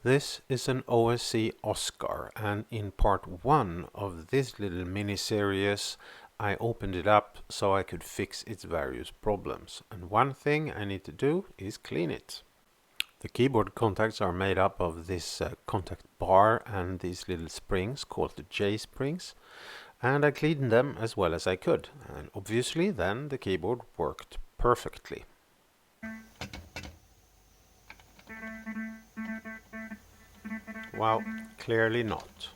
This is an OSC OSCar, and in part 1 of this little mini-series I opened it up so I could fix its various problems. And one thing I need to do is clean it. The keyboard contacts are made up of this contact bar and these little springs called the J springs, and I cleaned them as well as I could, and obviously then the keyboard worked perfectly. Well, clearly not.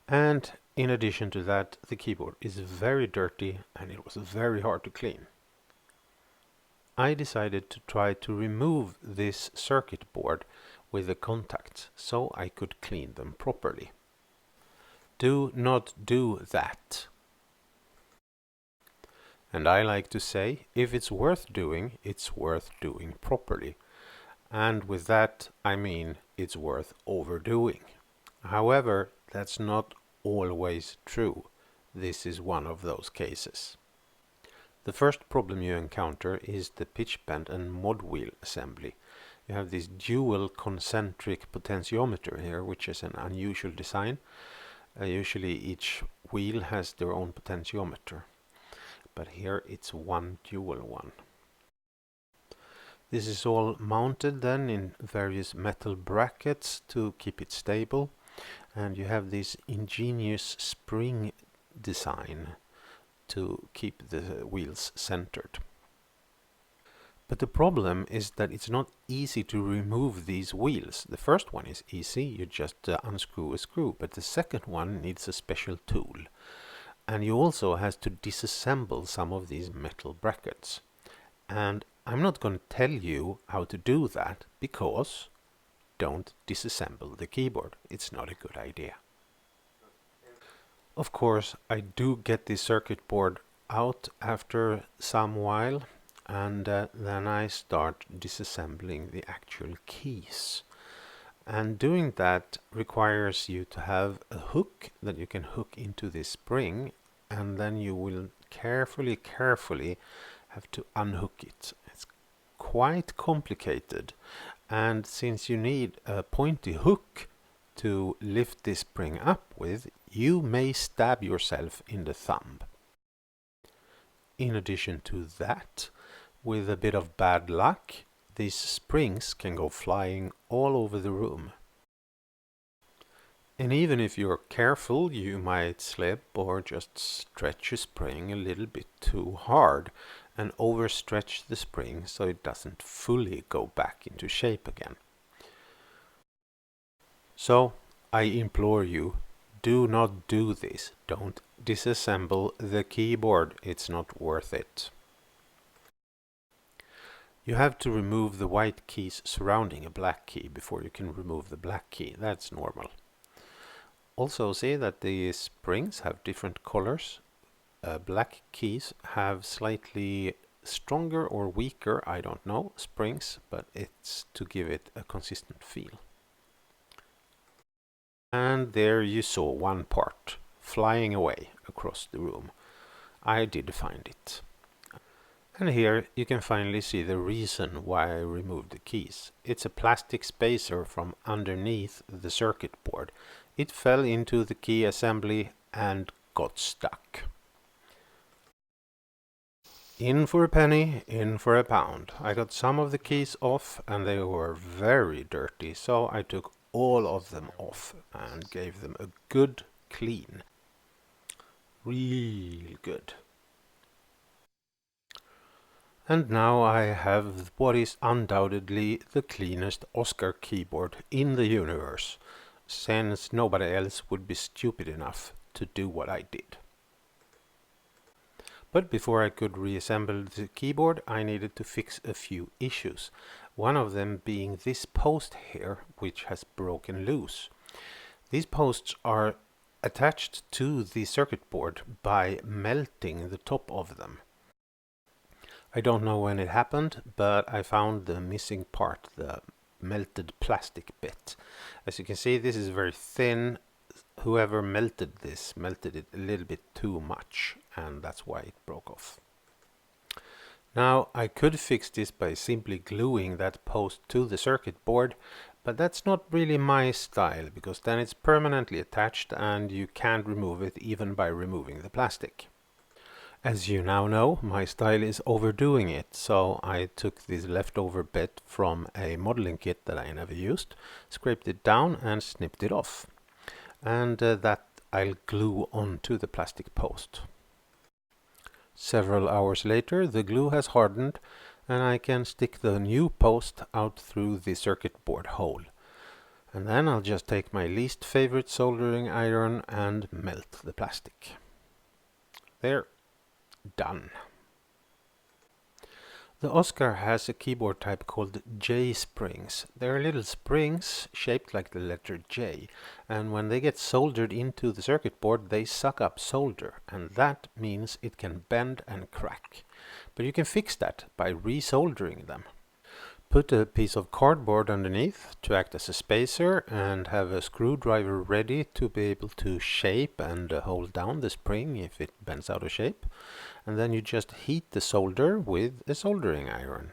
And in addition to that, the keyboard is very dirty and it was very hard to clean. I decided to try to remove this circuit board with the contacts so I could clean them properly. Do not do that. And I like to say, if it's worth doing properly. And with that, I mean it's worth overdoing. However, that's not always true. This is one of those cases. The first problem you encounter is the pitch bend and mod wheel assembly. You have this dual concentric potentiometer here, which is an unusual design. Usually each wheel has their own potentiometer, but here it's one dual one. This is all mounted then in various metal brackets to keep it stable, and you have this ingenious spring design to keep the wheels centered. But the problem is that it's not easy to remove these wheels. The first one is easy, you just unscrew a screw, but the second one needs a special tool. And you also have to disassemble some of these metal brackets. And I'm not going to tell you how to do that, because don't disassemble the keyboard. It's not a good idea. Of course, I do get the circuit board out after some while, and then I start disassembling the actual keys. And doing that requires you to have a hook that you can hook into this spring, and then you will carefully have to unhook it. It's quite complicated, and since you need a pointy hook to lift this spring up with, you may stab yourself in the thumb. In addition to that, with a bit of bad luck, these springs can go flying all over the room. And even if you're careful, you might slip or just stretch a spring a little bit too hard and overstretch the spring so it doesn't fully go back into shape again. So I implore you, do not do this. Don't disassemble the keyboard. It's not worth it. You have to remove the white keys surrounding a black key before you can remove the black key. That's normal. Also see that the springs have different colors. Black keys have slightly stronger or weaker, I don't know, springs, but it's to give it a consistent feel. And there you saw one part flying away across the room. I did find it. And here you can finally see the reason why I removed the keys. It's a plastic spacer from underneath the circuit board. It fell into the key assembly and got stuck. In for a penny, in for a pound. I got some of the keys off and they were very dirty, so I took all of them off and gave them a good clean. Real good. And now I have what is undoubtedly the cleanest OSCar keyboard in the universe, since nobody else would be stupid enough to do what I did. But before I could reassemble the keyboard, I needed to fix a few issues. One of them being this post here, which has broken loose. These posts are attached to the circuit board by melting the top of them. I don't know when it happened, but I found the missing part, the melted plastic bit. As you can see, this is very thin. Whoever melted this melted it a little bit too much, and that's why it broke off. Now I could fix this by simply gluing that post to the circuit board, But that's not really my style, because then it's permanently attached and you can't remove it even by removing the plastic. As you now know, my style is overdoing it, so I took this leftover bit from a modeling kit that I never used, scraped it down and snipped it off. And that I'll glue onto the plastic post. Several hours later, the glue has hardened and I can stick the new post out through the circuit board hole. And then I'll just take my least favorite soldering iron and melt the plastic. There. Done. The OSCar has a keyboard type called J springs. They're little springs shaped like the letter J, and when they get soldered into the circuit board they suck up solder, and that means it can bend and crack. But you can fix that by resoldering them. Put a piece of cardboard underneath to act as a spacer and have a screwdriver ready to be able to shape and hold down the spring if it bends out of shape. And then you just heat the solder with a soldering iron.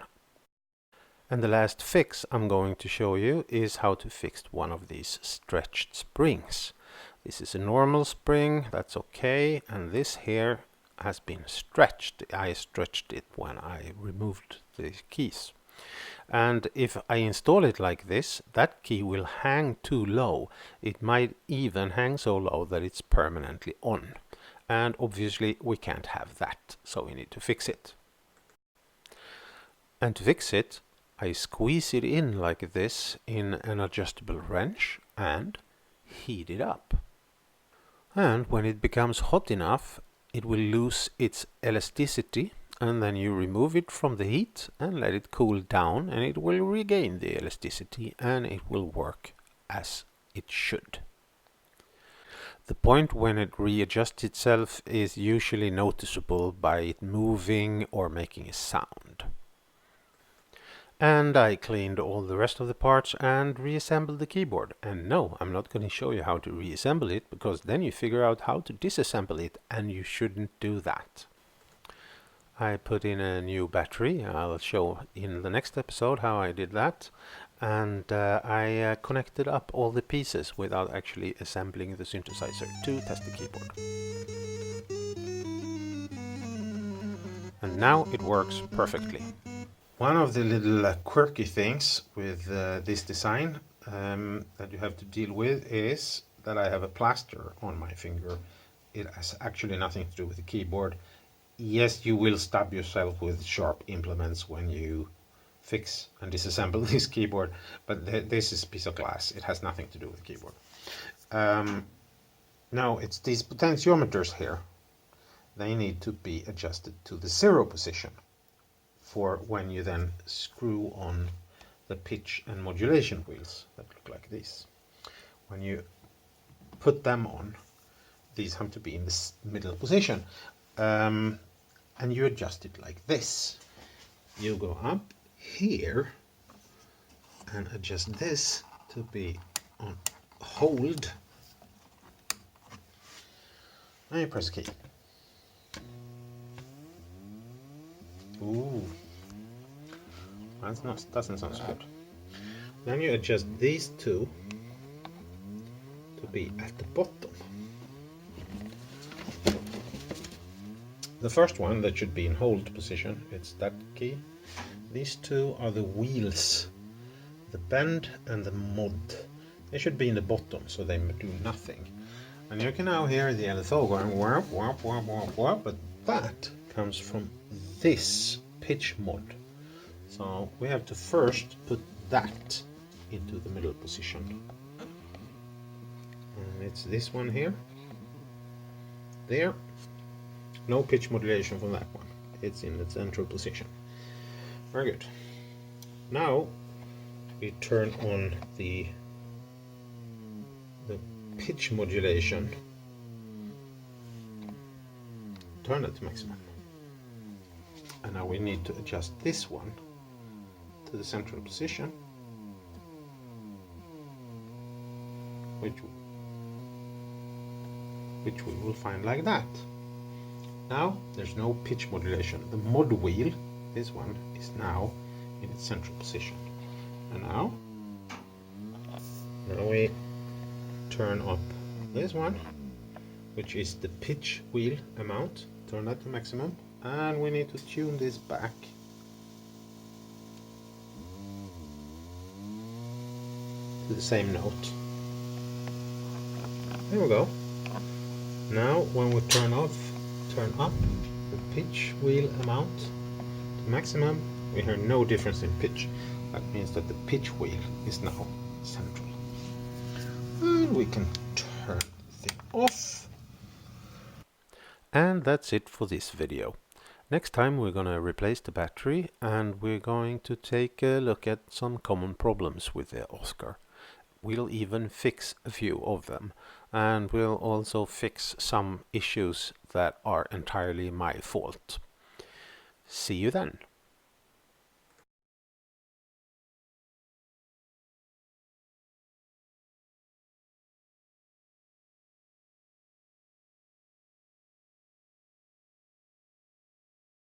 And the last fix I'm going to show you is how to fix one of these stretched springs. This is a normal spring, that's okay, and this here has been stretched. I stretched it when I removed the keys. And if I install it like this, that key will hang too low. It might even hang so low that it's permanently on. And obviously we can't have that, so we need to fix it. And to fix it, I squeeze it in like this in an adjustable wrench and heat it up. And when it becomes hot enough, it will lose its elasticity, and then you remove it from the heat and let it cool down, and it will regain the elasticity and it will work as it should. The point when it readjusts itself is usually noticeable by it moving or making a sound. And I cleaned all the rest of the parts and reassembled the keyboard. And no, I'm not going to show you how to reassemble it, because then you figure out how to disassemble it, and you shouldn't do that. I put in a new battery. I'll show in the next episode how I did that. And I connected up all the pieces without actually assembling the synthesizer to test the keyboard. And now it works perfectly. One of the little quirky things with this design that you have to deal with is that I have a plaster on my finger. It has actually nothing to do with the keyboard. Yes, you will stab yourself with sharp implements when you fix and disassemble this keyboard, but this is a piece of glass. It has nothing to do with the keyboard. Now it's these potentiometers here. They need to be adjusted to the 0 position for when you then screw on the pitch and modulation wheels that look like this. When you put them on, these have to be in the middle position. And you adjust it like this. You go up here and adjust this to be on hold. And you press key. Ooh, doesn't sound so good. Then you adjust these two to be at the bottom. The first one that should be in hold position, it's that key. These two are the wheels, the bend and the mod. They should be in the bottom, so they do nothing. And you can now hear the LFO going whap, whap, whap, whap, whap, but that comes from this pitch mod. So we have to first put that into the middle position. And it's this one here. There. No pitch modulation from that one. It's in the central position. Very good. Now we turn on the pitch modulation. Turn it to maximum. And now we need to adjust this one to the central position, which we will find like that. Now there's no pitch modulation. The mod wheel, this one, is now in its central position. And now Now we turn up this one, which is the pitch wheel amount. Turn that to maximum, and we need to tune this back to the same note. There we go. Now when we turn up the pitch wheel amount to maximum, we hear no difference in pitch. That means that the pitch wheel is now central. And we can turn the thing off. And that's it for this video. Next time we're going to replace the battery, and we're going to take a look at some common problems with the OSCar. We'll even fix a few of them, and we'll also fix some issues that are entirely my fault. See you then.